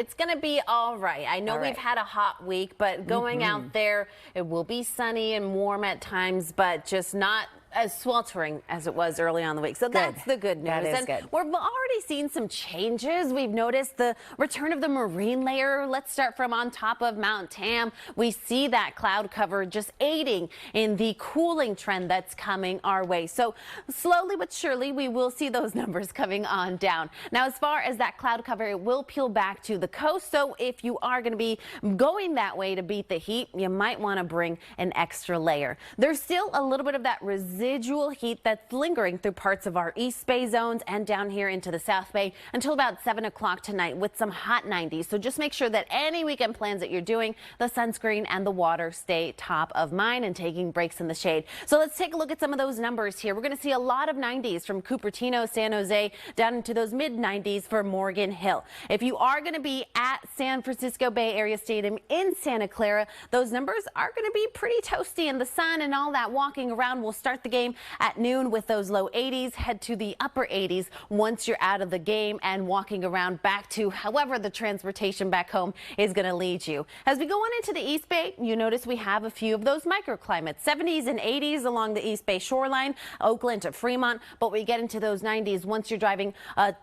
It's going to be all right. I know we've had a hot week, but going out there, it will be sunny and warm at times, but just not as sweltering as it was early on the week. So that's the good news. That is good. We've already seen some changes. We've noticed the return of the marine layer. Let's start from on top of Mount Tam. We see that cloud cover just aiding in the cooling trend that's coming our way. So slowly but surely, we will see those numbers coming on down. Now, as far as that cloud cover, it will peel back to the coast. So if you are going to be going that way to beat the heat, you might want to bring an extra layer. There's still a little bit of that residual heat that's lingering through parts of our East Bay zones and down here into the South Bay until about 7 o'clock tonight with some hot 90s. So just make sure that any weekend plans that you're doing, the sunscreen and the water stay top of mind and taking breaks in the shade. So let's take a look at some of those numbers here. We're going to see a lot of 90s from Cupertino, San Jose, down into those mid 90s for Morgan Hill. If you are going to be at San Francisco Bay Area Stadium in Santa Clara, those numbers are going to be pretty toasty, and the sun and all that walking around will start the game at noon with those low 80s, head to the upper 80s once you're out of the game and walking around back to however the transportation back home is going to lead you. As we go on into the East Bay, you notice we have a few of those microclimates, 70s and 80s along the East Bay shoreline, Oakland to Fremont, but we get into those 90s once you're driving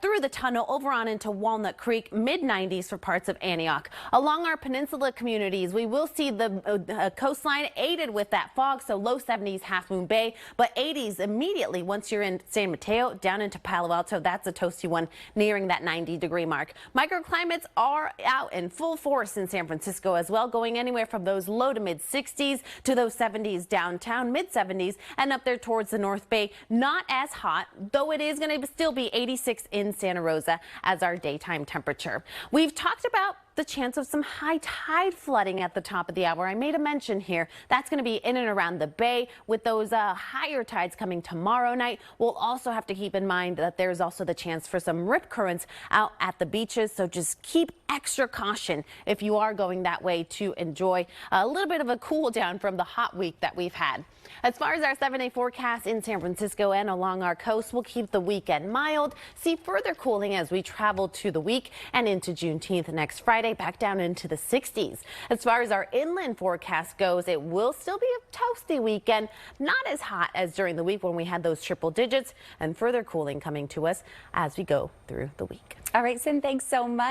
through the tunnel over on into Walnut Creek, mid 90s for parts of Antioch. Along our peninsula communities, we will see the coastline aided with that fog, so low 70s Half Moon Bay, but 80s immediately once you're in San Mateo down into Palo Alto. That's a toasty one nearing that 90-degree mark. Microclimates are out in full force in San Francisco as well, going anywhere from those low to mid 60s to those 70s downtown, mid 70s, and up there towards the North Bay. Not as hot, though it is going to still be 86 in Santa Rosa as our daytime temperature. We've talked about the chance of some high tide flooding at the top of the hour. I made a mention here. That's going to be in and around the bay with those higher tides coming tomorrow night. We'll also have to keep in mind that there's also the chance for some rip currents out at the beaches. So just keep extra caution if you are going that way to enjoy a little bit of a cool down from the hot week that we've had. As far as our 7-day forecast in San Francisco and along our coast, we'll keep the weekend mild, see further cooling as we travel to the week and into Juneteenth next Friday, back down into the 60s. As far as our inland forecast goes, it will still be a toasty weekend, not as hot as during the week when we had those triple digits, and further cooling coming to us as we go through the week. All right, Cyn, thanks so much.